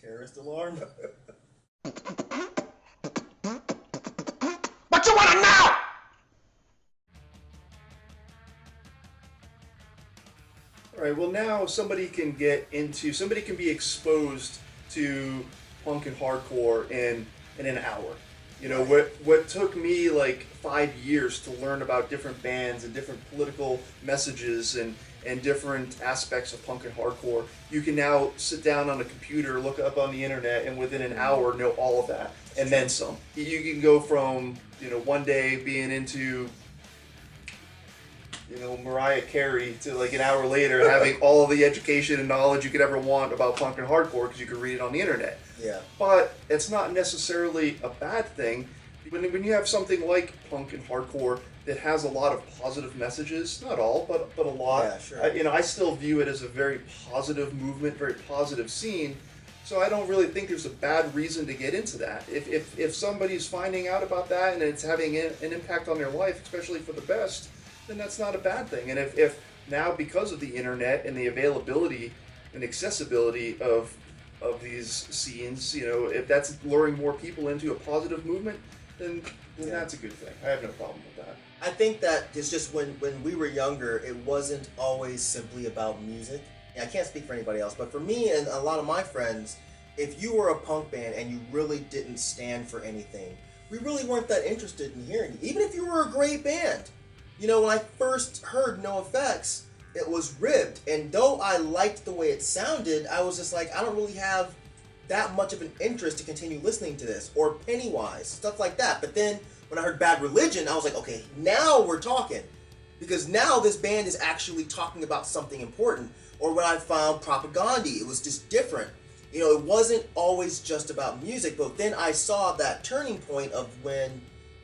Terrorist alarm. What you wanna know? All right, well now somebody can be exposed to punk and hardcore in an hour. You know, what took me like 5 years to learn about different bands and different political messages and different aspects of punk and hardcore, you can now sit down on a computer, look up on the internet, and within an hour know all of that and then some. You can go from, one day being into Mariah Carey to like an hour later having all the education and knowledge you could ever want about punk and hardcore because you could read it on the internet. Yeah. But it's not necessarily a bad thing when you have something like punk and hardcore that has a lot of positive messages, not all, but a lot. Yeah, sure. I still view it as a very positive movement, very positive scene. So I don't really think there's a bad reason to get into that. If somebody's finding out about that and it's having an impact on their life, especially for the best, then that's not a bad thing. And if now, because of the internet and the availability and accessibility of these scenes, if that's luring more people into a positive movement, then that's a good thing. I have no problem with that. I think that it's just when we were younger, it wasn't always simply about music. I can't speak for anybody else, but for me and a lot of my friends, if you were a punk band and you really didn't stand for anything, we really weren't that interested in hearing you. Even if you were a great band. When I first heard No Effects, it was ribbed. And though I liked the way it sounded, I was just like, I don't really have that much of an interest to continue listening to this. Or Pennywise, stuff like that. But then when I heard Bad Religion, I was like, okay, now we're talking. Because now this band is actually talking about something important. Or when I found Propagandhi, it was just different. It wasn't always just about music, but then I saw that turning point of when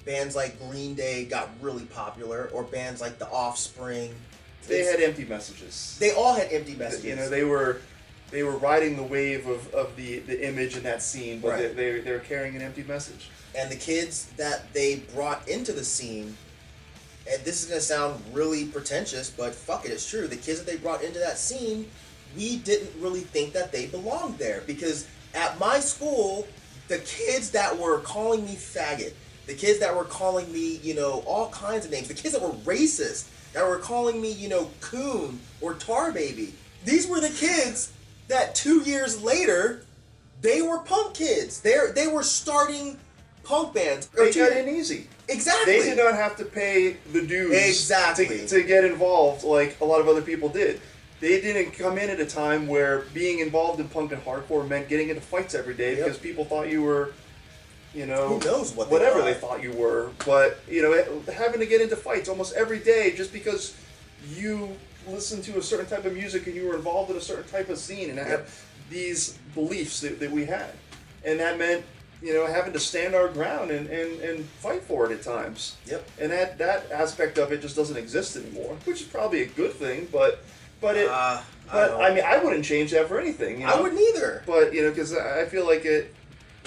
bands like Green Day got really popular, or bands like The Offspring. They had empty messages. They all had empty messages. They were riding the wave of the image in that scene, but right. they were carrying an empty message. And the kids that they brought into the scene, and this is going to sound really pretentious, but fuck it, it's true. The kids that they brought into that scene, we didn't really think that they belonged there. Because at my school, the kids that were calling me faggot, the kids that were calling me, all kinds of names, the kids that were racist, that were calling me, coon or tar baby, these were the kids that 2 years later, they were punk kids. They were starting punk bands. They got in easy. Exactly. They did not have to pay the dues exactly. to get involved like a lot of other people did. They didn't come in at a time where being involved in punk and hardcore meant getting into fights every day because people thought you were, who knows what whatever they thought you were. But, having to get into fights almost every day just because you listened to a certain type of music and you were involved in a certain type of scene and had these beliefs that we had. And that meant having to stand our ground and fight for it at times. Yep. And that aspect of it just doesn't exist anymore, which is probably a good thing, but I wouldn't change that for anything. I wouldn't either. But, because I feel like it,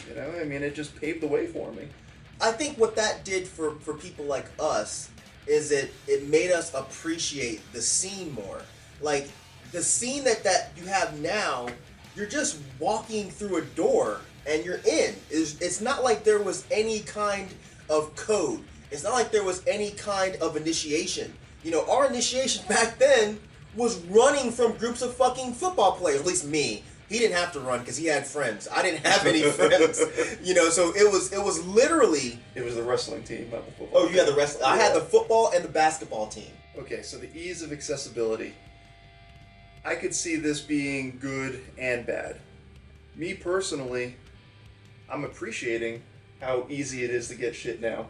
it just paved the way for me. I think what that did for people like us is it made us appreciate the scene more. Like, the scene that you have now, you're just walking through a door and you're in. It's not like there was any kind of code. It's not like there was any kind of initiation. Our initiation back then was running from groups of fucking football players. At least me. He didn't have to run because he had friends. I didn't have any friends. So it was literally... It was the wrestling team, not the football. Oh, you had the wrestling. I had the football and the basketball team. Okay, so the ease of accessibility. I could see this being good and bad. Me personally, I'm appreciating how easy it is to get shit now.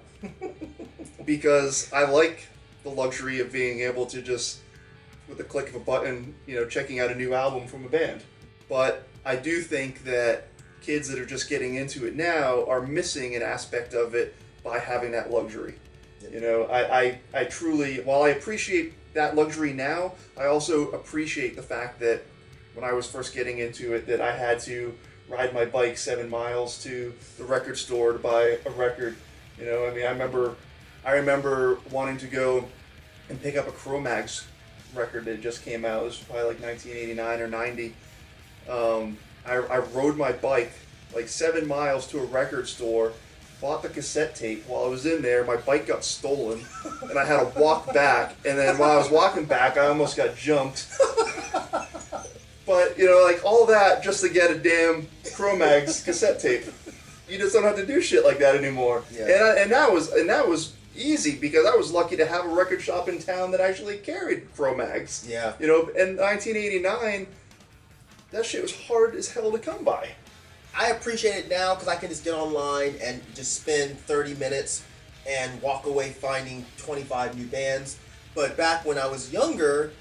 Because I like the luxury of being able to just, with the click of a button, checking out a new album from a band. But I do think that kids that are just getting into it now are missing an aspect of it by having that luxury. I truly, while I appreciate that luxury now, I also appreciate the fact that when I was first getting into it, that I had to ride my bike 7 miles to the record store to buy a record. I remember wanting to go and pick up a Cro-Mags record that just came out. This was probably like 1989 or 90. I rode my bike like 7 miles to a record store, bought the cassette tape. While I was in there, my bike got stolen, and I had to walk back. And then while I was walking back, I almost got jumped. But, you know, like, all that just to get a damn Cro-Mags cassette tape. You just don't have to do shit like that anymore. Yeah. And that was easy, because I was lucky to have a record shop in town that actually carried Cro-Mags. Yeah. You know, in 1989, that shit was hard as hell to come by. I appreciate it now because I can just get online and just spend 30 minutes and walk away finding 25 new bands. But back when I was younger,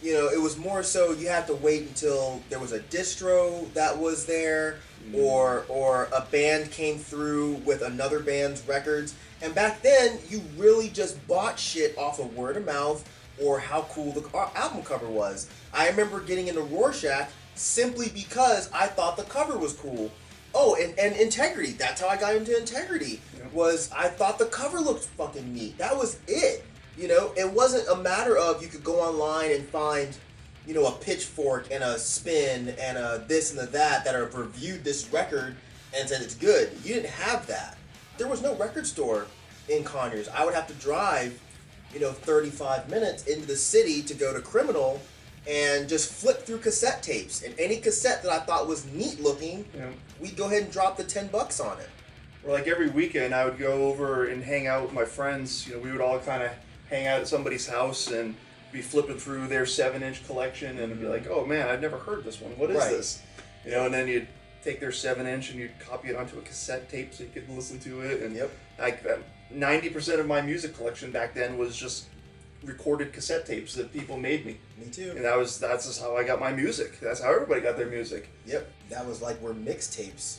you know, it was more so you had to wait until there was a distro that was there, or a band came through with another band's records. And back then, you really just bought shit off of word of mouth or how cool the album cover was. I remember getting into Rorschach simply because I thought the cover was cool. Oh, and Integrity. That's how I got into Integrity. Yeah. Was I thought the cover looked fucking neat. That was it. You know, it wasn't a matter of you could go online and find, you know, a Pitchfork and a Spin and a this and a that have reviewed this record and said it's good. You didn't have that. There was no record store in Conyers. I would have to drive, you know, 35 minutes into the city to go to Criminal and just flip through cassette tapes. And any cassette that I thought was neat looking, we'd go ahead and drop the $10 on it. Or like every weekend, I would go over and hang out with my friends. You know, we would all kind of hang out at somebody's house and be flipping through their 7-inch collection and be like, oh man, I've never heard this one. What is this? You know, and then you'd take their 7-inch and you'd copy it onto a cassette tape so you could listen to it. And like 90% of my music collection back then was just recorded cassette tapes that people made me. Me too. And that's just how I got my music. That's how everybody got their music. Yep. That was like where mixtapes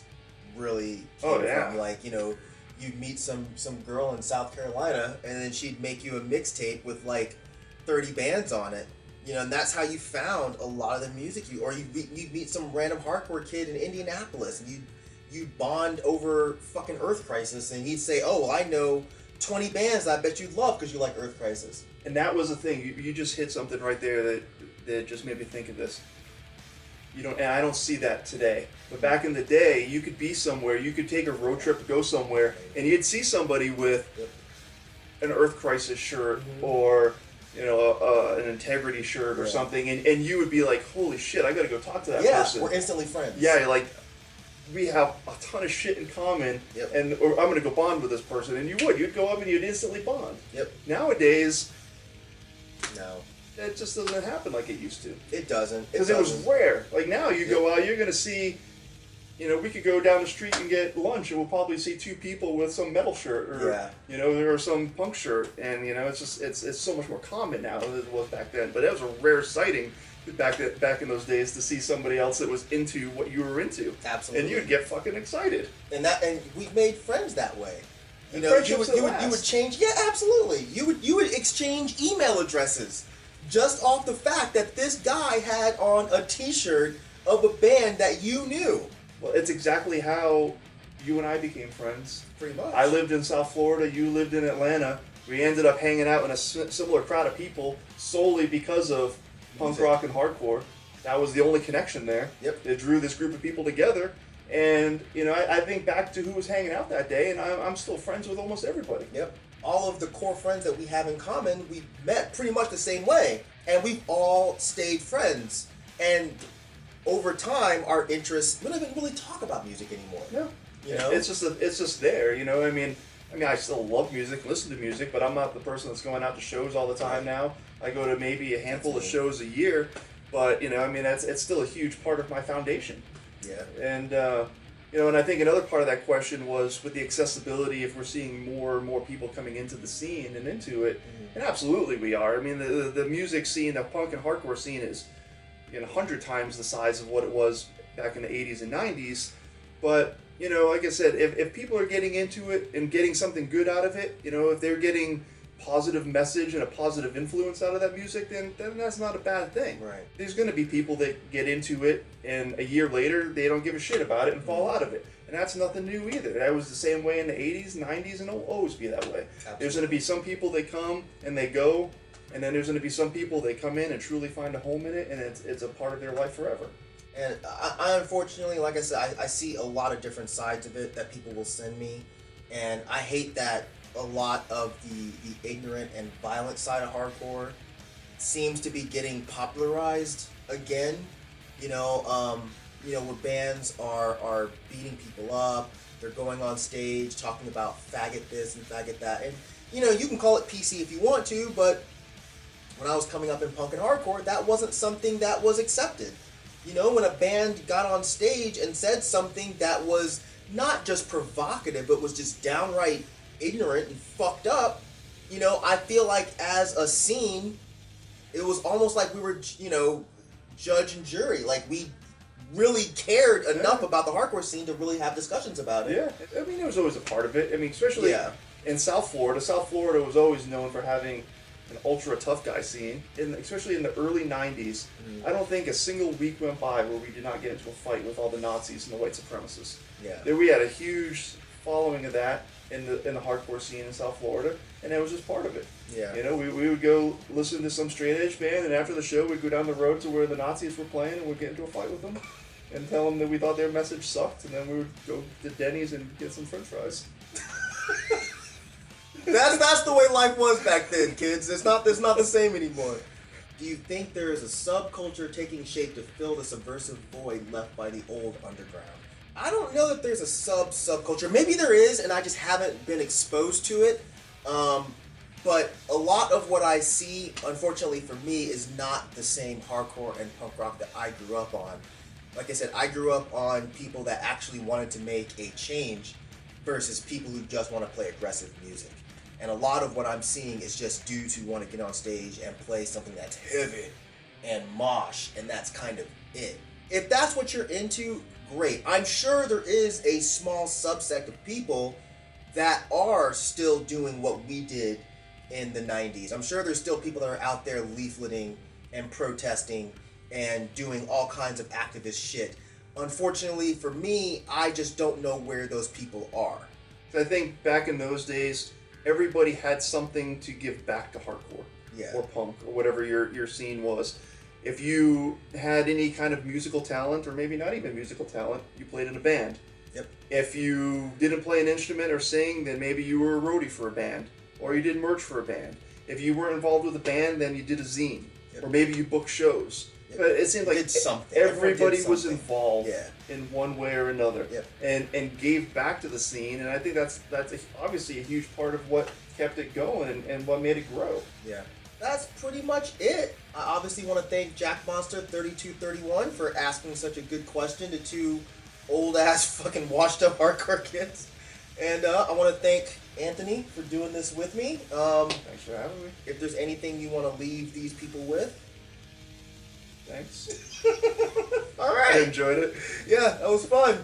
really came from. Like, you know, you'd meet some girl in South Carolina and then she'd make you a mixtape with like 30 bands on it. You know, and that's how you found a lot of the music you'd meet some random hardcore kid in Indianapolis and you'd bond over fucking Earth Crisis and he'd say, oh, well, I know 20 bands I bet you'd love because you like Earth Crisis. And that was the thing. You just hit something right there that just made me think of this. And I don't see that today. But back in the day, you could be somewhere, you could take a road trip to go somewhere, and you'd see somebody with an Earth Crisis shirt or, you know, an Integrity shirt or something, and you would be like, holy shit, I gotta go talk to that person. Yeah, we're instantly friends. Yeah, you're like, we have a ton of shit in common, or I'm gonna go bond with this person, and you'd go up and you'd instantly bond. Yep. Nowadays, no. It just doesn't happen like it used to. It doesn't. Because it was rare. Like now you go out, you're going to see, you know, we could go down the street and get lunch and we'll probably see 2 people with some metal shirt or, you know, or some punk shirt. And, you know, it's so much more common now than it was back then. But that was a rare sighting back in those days to see somebody else that was into what you were into. Absolutely. And you'd get fucking excited. And we've made friends that way. You know, you would change. Yeah, absolutely. You would exchange email addresses just off the fact that this guy had on a T-shirt of a band that you knew. Well, it's exactly how you and I became friends. Pretty much. I lived in South Florida. You lived in Atlanta. We ended up hanging out in a similar crowd of people solely because of punk rock and hardcore. That was the only connection there. Yep. It drew this group of people together. And, you know, I think back to who was hanging out that day, and I'm still friends with almost everybody. Yep. All of the core friends that we have in common, we met pretty much the same way. And we've all stayed friends. And over time, our interests, we don't even really talk about music anymore. No. You know? It's just there, you know? I mean, I still love music, listen to music, but I'm not the person that's going out to shows all the time now. I go to maybe a handful of shows a year, but, you know, I mean, it's still a huge part of my foundation. Yeah. And, you know, and I think another part of that question was with the accessibility, if we're seeing more and more people coming into the scene and into it, and absolutely we are. I mean, the music scene, the punk and hardcore scene is, you know, 100 times the size of what it was back in the 80s and 90s. But, you know, like I said, if people are getting into it and getting something good out of it, you know, if they're getting positive message and a positive influence out of that music, then that's not a bad thing. Right. There's going to be people that get into it and a year later they don't give a shit about it and fall out of it. And that's nothing new either. That was the same way in the 80s, 90s, and it'll always be that way. Absolutely. There's going to be some people that come and they go, and then there's going to be some people that come in and truly find a home in it, and it's a part of their life forever. And I unfortunately, like I said, I see a lot of different sides of it that people will send me, and I hate that a lot of the ignorant and violent side of hardcore seems to be getting popularized again. Where bands are beating people up, they're going on stage talking about faggot this and faggot that, and you can call it PC if you want to, but when I was coming up in punk and hardcore, that wasn't something that was accepted. When a band got on stage and said something that was not just provocative, but was just downright ignorant and fucked up, I feel like as a scene, it was almost like we were, judge and jury. Like, we really cared enough about the hardcore scene to really have discussions about it. Yeah, I mean, it was always a part of it. I mean, especially in South Florida. South Florida was always known for having an ultra tough guy scene, especially in the early 90s. I don't think a single week went by where we did not get into a fight with all the Nazis and the white supremacists. Yeah. We had a huge following of that in the hardcore scene in South Florida, and that was just part of it. Yeah. We would go listen to some straight edge band, and after the show, we'd go down the road to where the Nazis were playing, and we'd get into a fight with them, and tell them that we thought their message sucked, and then we would go to Denny's and get some French fries. That's the way life was back then, kids. It's not the same anymore. Do you think there is a subculture taking shape to fill the subversive void left by the old underground? I don't know that there's a subculture. Maybe there is, and I just haven't been exposed to it. But a lot of what I see, unfortunately for me, is not the same hardcore and punk rock that I grew up on. Like I said, I grew up on people that actually wanted to make a change versus people who just want to play aggressive music. And a lot of what I'm seeing is just dudes who want to get on stage and play something that's heavy and mosh, and that's kind of it. If that's what you're into, great. I'm sure there is a small subsect of people that are still doing what we did in the 90s. I'm sure there's still people that are out there leafleting and protesting and doing all kinds of activist shit. Unfortunately for me, I just don't know where those people are. I think back in those days, everybody had something to give back to hardcore or punk or whatever your scene was. If you had any kind of musical talent, or maybe not even musical talent, you played in a band. Yep. If you didn't play an instrument or sing, then maybe you were a roadie for a band, or you did merch for a band. If you weren't involved with a band, then you did a zine, or maybe you booked shows. Yep. But it seemed like everybody was involved in one way or another, and gave back to the scene. And I think that's obviously a huge part of what kept it going and what made it grow. Yeah. That's pretty much it. I obviously want to thank Jack Monster 3231 for asking such a good question to two old ass fucking washed up hardcore kids. And I want to thank Anthony for doing this with me. Thanks for having me. If there's anything you want to leave these people with. Thanks. All right. I enjoyed it. Yeah, that was fun.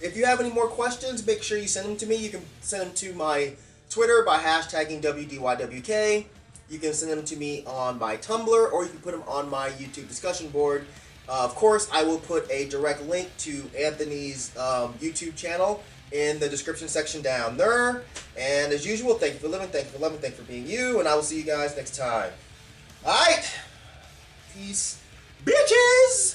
If you have any more questions, make sure you send them to me. You can send them to my Twitter by hashtagging WDYWK. You can send them to me on my Tumblr, or you can put them on my YouTube discussion board. Of course, I will put a direct link to Anthony's YouTube channel in the description section down there. And as usual, thank you for living, thank you for loving, thank you for being you, and I will see you guys next time. All right. Peace. Bitches!